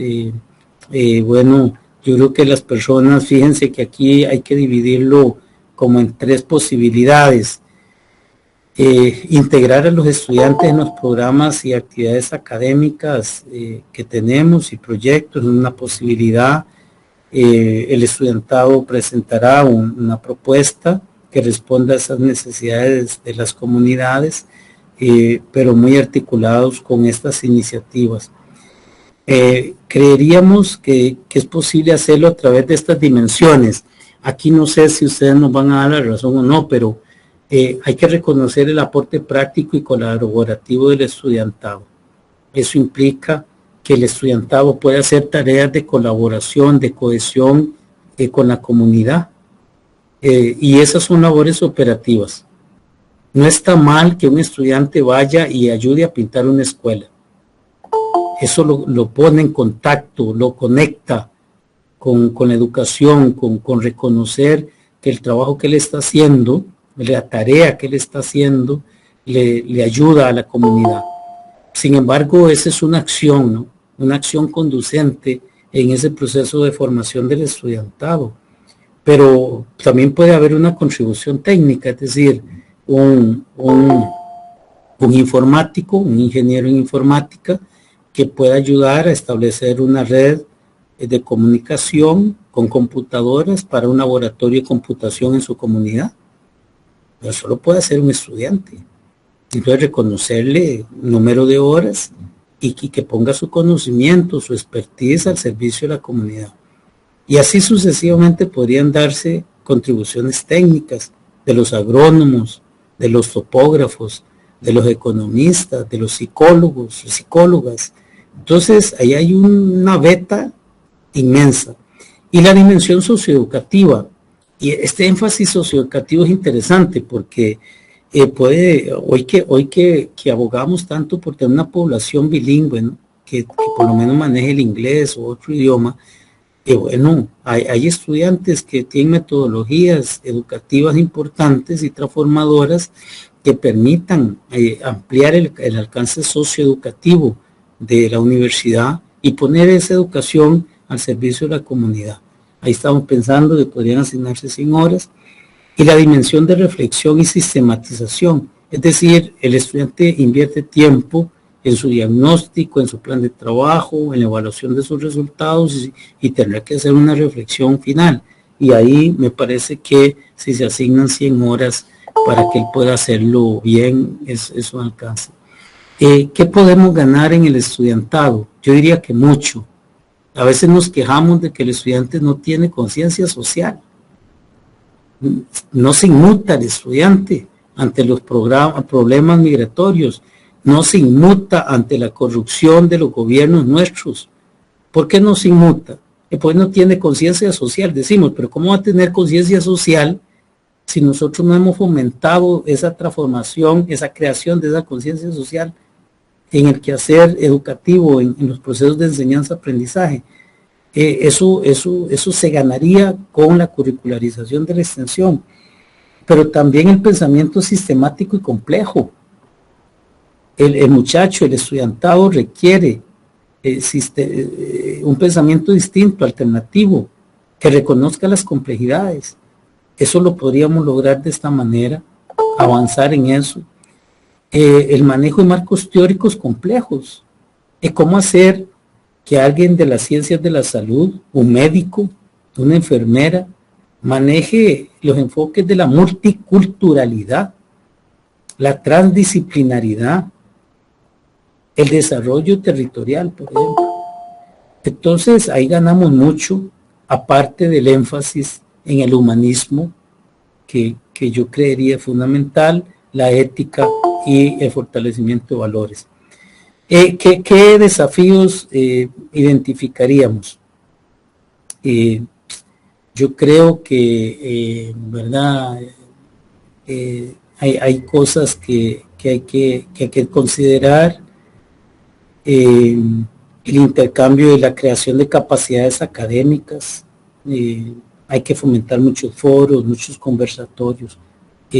bueno, yo creo que las personas, fíjense que aquí hay que dividirlo como en 3 posibilidades. Integrar a los estudiantes en los programas y actividades académicas que tenemos y proyectos es una posibilidad. El estudiantado presentará una propuesta que responda a esas necesidades de las comunidades, pero muy articulados con estas iniciativas. Creeríamos que es posible hacerlo a través de estas dimensiones. Aquí no sé si ustedes nos van a dar la razón o no, pero hay que reconocer el aporte práctico y colaborativo del estudiantado. Eso implica que el estudiantado puede hacer tareas de colaboración, de cohesión con la comunidad, y esas son labores operativas. No está mal que un estudiante vaya y ayude a pintar una escuela. Eso lo pone en contacto, lo conecta con la educación, con reconocer que el trabajo que él está haciendo, la tarea que él está haciendo, le ayuda a la comunidad. Sin embargo, esa es una acción, ¿no? Una acción conducente en ese proceso de formación del estudiantado. Pero también puede haber una contribución técnica, es decir, un informático, un ingeniero en informática, que pueda ayudar a establecer una red de comunicación con computadoras para un laboratorio de computación en su comunidad. Pero eso lo puede hacer un estudiante. Entonces reconocerle número de horas y que ponga su conocimiento, su expertise al servicio de la comunidad. Y así sucesivamente podrían darse contribuciones técnicas de los agrónomos, de los topógrafos, de los economistas, de los psicólogos, psicólogas. Entonces, ahí hay una beta inmensa. Y la dimensión socioeducativa, y este énfasis socioeducativo es interesante porque hoy que abogamos tanto por tener una población bilingüe, ¿no? que por lo menos maneje el inglés o otro idioma, bueno, hay estudiantes que tienen metodologías educativas importantes y transformadoras que permitan ampliar el alcance socioeducativo de la universidad y poner esa educación al servicio de la comunidad. Ahí estamos pensando que podrían asignarse 100 horas. Y la dimensión de reflexión y sistematización, es decir, el estudiante invierte tiempo en su diagnóstico, en su plan de trabajo, en la evaluación de sus resultados y tendrá que hacer una reflexión final. Y ahí me parece que si se asignan 100 horas para que él pueda hacerlo bien, eso alcanza. ¿Qué podemos ganar en el estudiantado? Yo diría que mucho. A veces nos quejamos de que el estudiante no tiene conciencia social. No se inmuta el estudiante ante los problemas migratorios, no se inmuta ante la corrupción de los gobiernos nuestros. ¿Por qué no se inmuta? Pues no tiene conciencia social, decimos, pero ¿cómo va a tener conciencia social si nosotros no hemos fomentado esa transformación, esa creación de esa conciencia social en el quehacer educativo, en los procesos de enseñanza-aprendizaje? Eso se ganaría con la curricularización de la extensión, pero también el pensamiento sistemático y complejo. El muchacho, el estudiantado requiere un pensamiento distinto, alternativo, que reconozca las complejidades. Eso lo podríamos lograr de esta manera, avanzar en eso. El manejo de marcos teóricos complejos. ¿Cómo hacer que alguien de las ciencias de la salud, un médico, una enfermera, maneje los enfoques de la multiculturalidad, la transdisciplinaridad, el desarrollo territorial, por ejemplo. Entonces, ahí ganamos mucho, aparte del énfasis en el humanismo, que yo creería fundamental, la ética y el fortalecimiento de valores. ¿Qué desafíos identificaríamos? Yo creo que, ¿verdad? Hay cosas que hay que considerar. El intercambio y la creación de capacidades académicas. Hay que fomentar muchos foros, muchos conversatorios,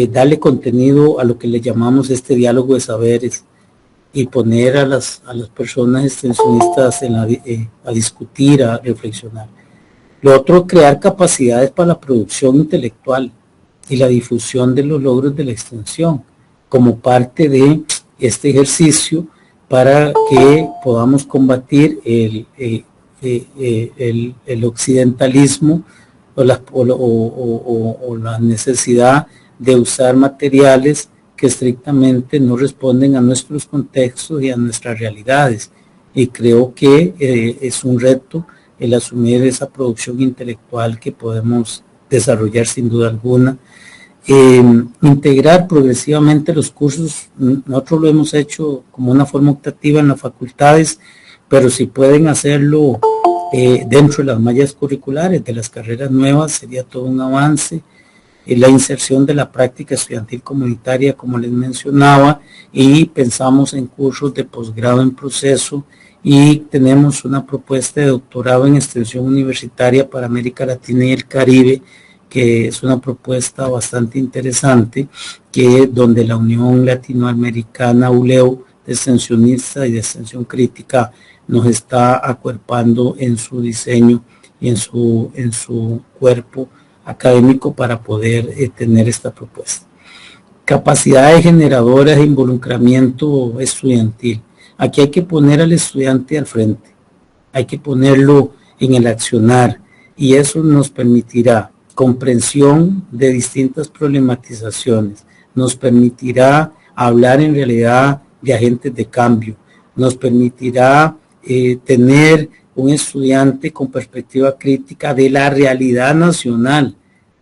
darle contenido a lo que le llamamos este diálogo de saberes y poner a las personas extensionistas a discutir, a reflexionar. Lo otro, crear capacidades para la producción intelectual y la difusión de los logros de la extensión como parte de este ejercicio para que podamos combatir el occidentalismo o la necesidad de usar materiales que estrictamente no responden a nuestros contextos y a nuestras realidades. Y creo que es un reto el asumir esa producción intelectual que podemos desarrollar sin duda alguna. Integrar progresivamente los cursos, nosotros lo hemos hecho como una forma optativa en las facultades, pero si pueden hacerlo dentro de las mallas curriculares de las carreras nuevas, sería todo un avance. La inserción de la práctica estudiantil comunitaria, como les mencionaba, y pensamos en cursos de posgrado en proceso, y tenemos una propuesta de doctorado en extensión universitaria para América Latina y el Caribe, que es una propuesta bastante interesante, donde la Unión Latinoamericana ULEO de extensionista y de extensión crítica nos está acuerpando en su diseño y en su cuerpo académico para poder tener esta propuesta. Capacidades generadoras de involucramiento estudiantil. Aquí hay que poner al estudiante al frente, hay que ponerlo en el accionar, y eso nos permitirá comprensión de distintas problematizaciones, nos permitirá hablar en realidad de agentes de cambio, nos permitirá tener un estudiante con perspectiva crítica de la realidad nacional,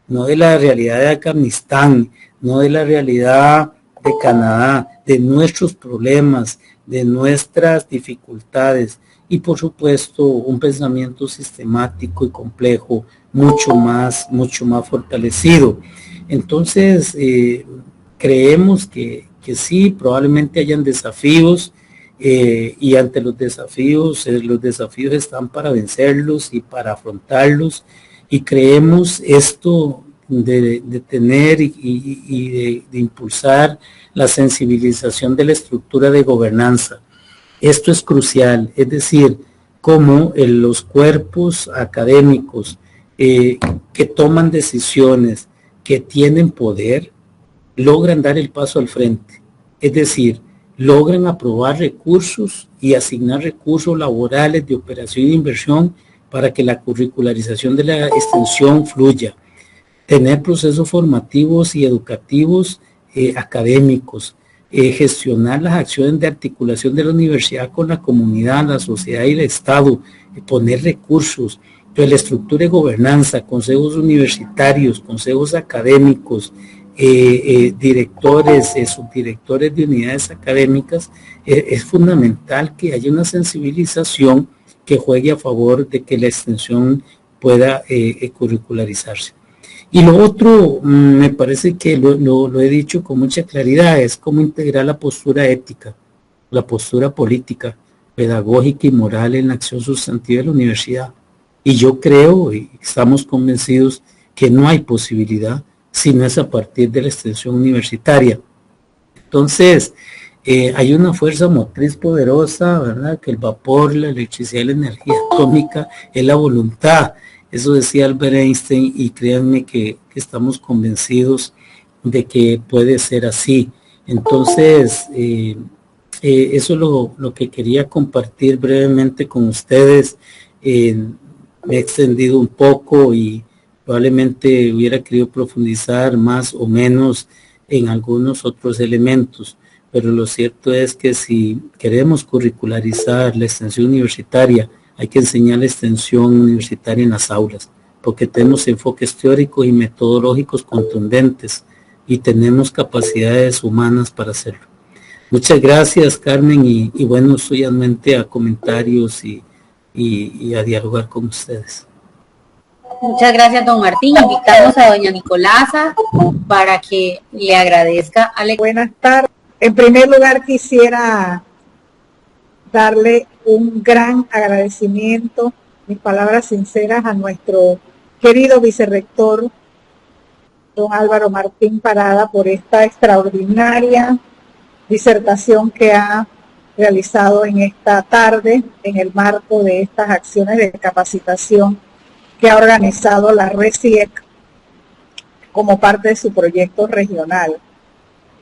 no de la realidad de Afganistán, no de la realidad de Canadá, de nuestros problemas, de nuestras dificultades, y por supuesto un pensamiento sistemático y complejo mucho más fortalecido. Entonces creemos que sí, probablemente hayan desafíos, y ante los desafíos están para vencerlos y para afrontarlos, y creemos esto de tener y de impulsar la sensibilización de la estructura de gobernanza. Esto es crucial, es decir, cómo los cuerpos académicos que toman decisiones, que tienen poder, logran dar el paso al frente, es decir, logran aprobar recursos y asignar recursos laborales de operación e inversión para que la curricularización de la extensión fluya, tener procesos formativos y educativos académicos, gestionar las acciones de articulación de la universidad con la comunidad, la sociedad y el Estado, poner recursos. Entonces, la estructura de gobernanza, consejos universitarios, consejos académicos, directores, subdirectores de unidades académicas, es fundamental que haya una sensibilización que juegue a favor de que la extensión pueda curricularizarse. Y lo otro, me parece que lo he dicho con mucha claridad, es cómo integrar la postura ética, la postura política, pedagógica y moral en la acción sustantiva de la universidad. Y yo creo, y estamos convencidos, que no hay posibilidad si no es a partir de la extensión universitaria. Entonces, hay una fuerza motriz poderosa, ¿verdad? Que el vapor, la electricidad y la energía atómica es la voluntad. Eso decía Albert Einstein, y créanme que estamos convencidos de que puede ser así. Entonces, eso es lo que quería compartir brevemente con ustedes. Me he extendido un poco y Probablemente hubiera querido profundizar más o menos en algunos otros elementos, pero lo cierto es que si queremos curricularizar la extensión universitaria, hay que enseñar la extensión universitaria en las aulas, porque tenemos enfoques teóricos y metodológicos contundentes y tenemos capacidades humanas para hacerlo. Muchas gracias, Carmen, y bueno, estoy anuente a comentarios y a dialogar con ustedes. Muchas gracias, don Martín. Invitamos a doña Nicolasa para que le agradezca. Buenas tardes. En primer lugar, quisiera darle un gran agradecimiento, mis palabras sinceras, a nuestro querido vicerrector, don Álvaro Martín Parada, por esta extraordinaria disertación que ha realizado en esta tarde en el marco de estas acciones de capacitación que ha organizado la RECIEC como parte de su proyecto regional.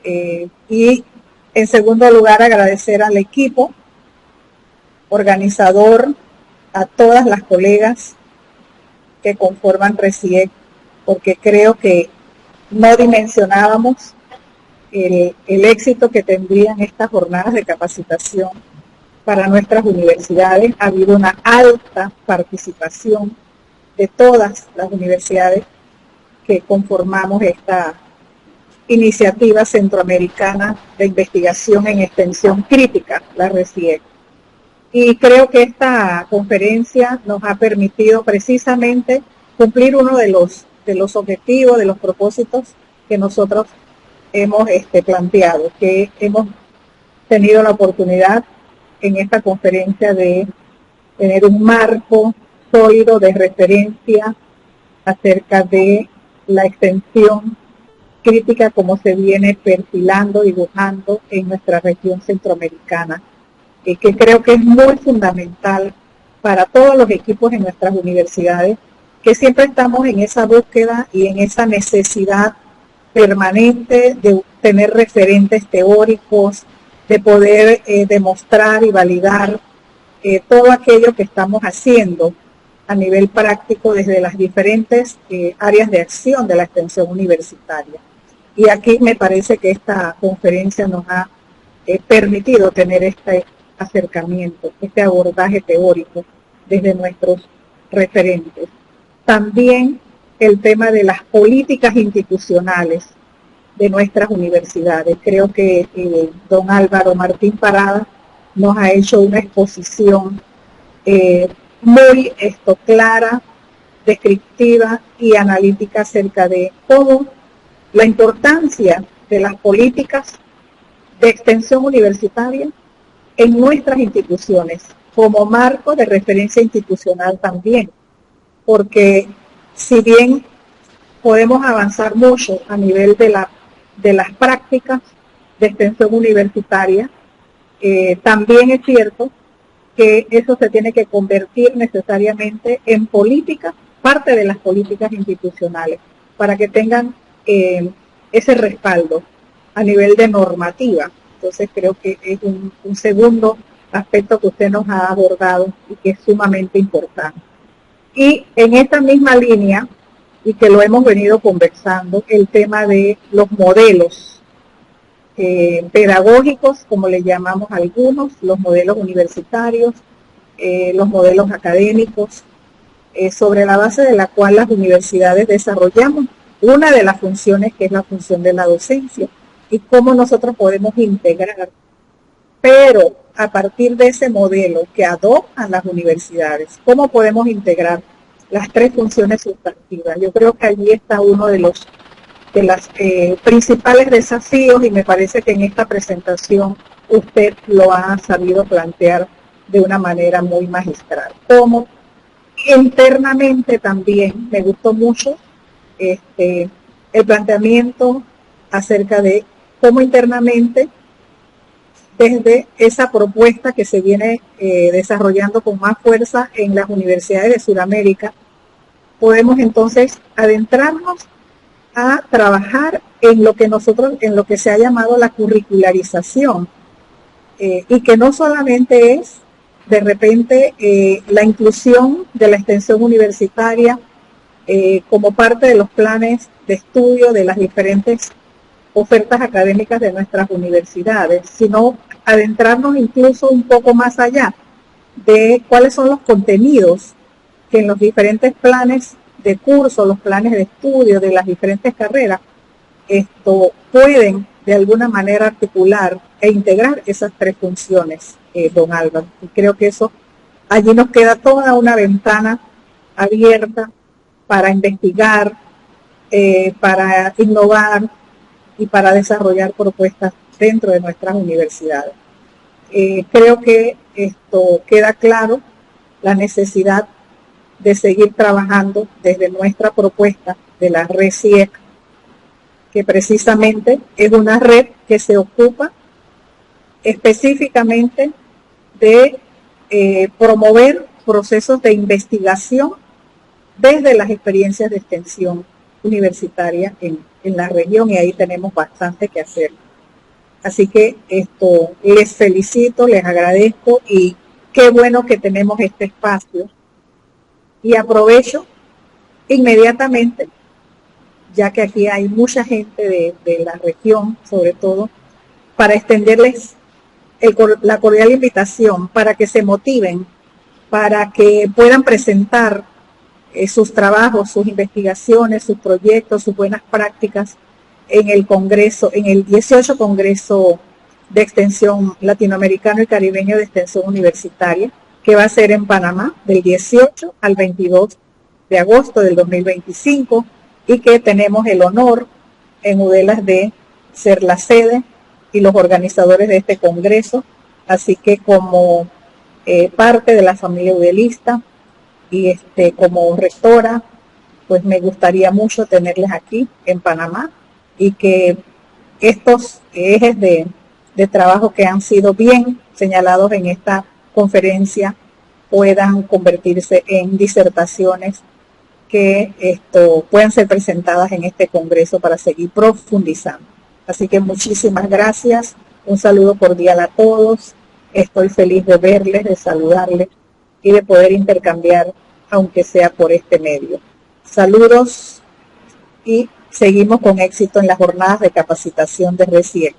Y en segundo lugar, agradecer al equipo organizador, a todas las colegas que conforman RECIEC, porque creo que no dimensionábamos el éxito que tendrían estas jornadas de capacitación para nuestras universidades. Ha habido una alta participación de todas las universidades que conformamos esta iniciativa centroamericana de investigación en extensión crítica, la RECIEC. Y creo que esta conferencia nos ha permitido precisamente cumplir uno de los objetivos, de los propósitos que nosotros hemos planteado, que hemos tenido la oportunidad en esta conferencia de tener un marco sólido de referencia acerca de la extensión crítica como se viene perfilando, dibujando en nuestra región centroamericana, que creo que es muy fundamental para todos los equipos en nuestras universidades, que siempre estamos en esa búsqueda y en esa necesidad permanente de tener referentes teóricos, de poder demostrar y validar todo aquello que estamos haciendo a nivel práctico desde las diferentes áreas de acción de la extensión universitaria. Y aquí me parece que esta conferencia nos ha permitido tener este acercamiento, este abordaje teórico desde nuestros referentes. También el tema de las políticas institucionales de nuestras universidades. Creo que don Álvaro Martín Parada nos ha hecho una exposición muy clara, descriptiva y analítica acerca de cómo la importancia de las políticas de extensión universitaria en nuestras instituciones, como marco de referencia institucional también, porque si bien podemos avanzar mucho a nivel de las prácticas de extensión universitaria, también es cierto que eso se tiene que convertir necesariamente en políticas, parte de las políticas institucionales, para que tengan ese respaldo a nivel de normativa. Entonces creo que es un segundo aspecto que usted nos ha abordado y que es sumamente importante. Y en esta misma línea, y que lo hemos venido conversando, el tema de los modelos pedagógicos, como le llamamos algunos, los modelos universitarios, los modelos académicos, sobre la base de la cual las universidades desarrollamos una de las funciones que es la función de la docencia y cómo nosotros podemos integrar, pero a partir de ese modelo que adoptan las universidades, cómo podemos integrar las tres funciones sustantivas. Yo creo que allí está uno de los principales desafíos y me parece que en esta presentación usted lo ha sabido plantear de una manera muy magistral. Como internamente también me gustó mucho el planteamiento acerca de cómo internamente, desde esa propuesta que se viene desarrollando con más fuerza en las universidades de Sudamérica, podemos entonces adentrarnos a trabajar en lo que se ha llamado la curricularización, y que no solamente es de repente la inclusión de la extensión universitaria como parte de los planes de estudio de las diferentes ofertas académicas de nuestras universidades, sino adentrarnos incluso un poco más allá de cuáles son los contenidos que en los diferentes planes de curso, los planes de estudio de las diferentes carreras, pueden de alguna manera articular e integrar esas tres funciones, don Álvaro. Y creo que eso, allí nos queda toda una ventana abierta para investigar, para innovar y para desarrollar propuestas dentro de nuestras universidades. Creo que esto queda claro, la necesidad de seguir trabajando desde nuestra propuesta de la red CIEC, que precisamente es una red que se ocupa específicamente de promover procesos de investigación desde las experiencias de extensión universitaria en la región, y ahí tenemos bastante que hacer. Así que les felicito, les agradezco, y qué bueno que tenemos este espacio. Y aprovecho inmediatamente, ya que aquí hay mucha gente de la región, sobre todo, para extenderles la cordial invitación para que se motiven, para que puedan presentar sus trabajos, sus investigaciones, sus proyectos, sus buenas prácticas en el Congreso, en el 18 Congreso de Extensión Latinoamericano y Caribeño de Extensión Universitaria, que va a ser en Panamá del 18 al 22 de agosto del 2025, y que tenemos el honor en UDELAS de ser la sede y los organizadores de este congreso. Así que como parte de la familia udelista y como rectora, pues me gustaría mucho tenerles aquí en Panamá, y que estos ejes de trabajo que han sido bien señalados en esta conferencia puedan convertirse en disertaciones que puedan ser presentadas en este congreso para seguir profundizando. Así que muchísimas gracias, un saludo cordial a todos, estoy feliz de verles, de saludarles y de poder intercambiar, aunque sea por este medio. Saludos y seguimos con éxito en las jornadas de capacitación de RECIEC.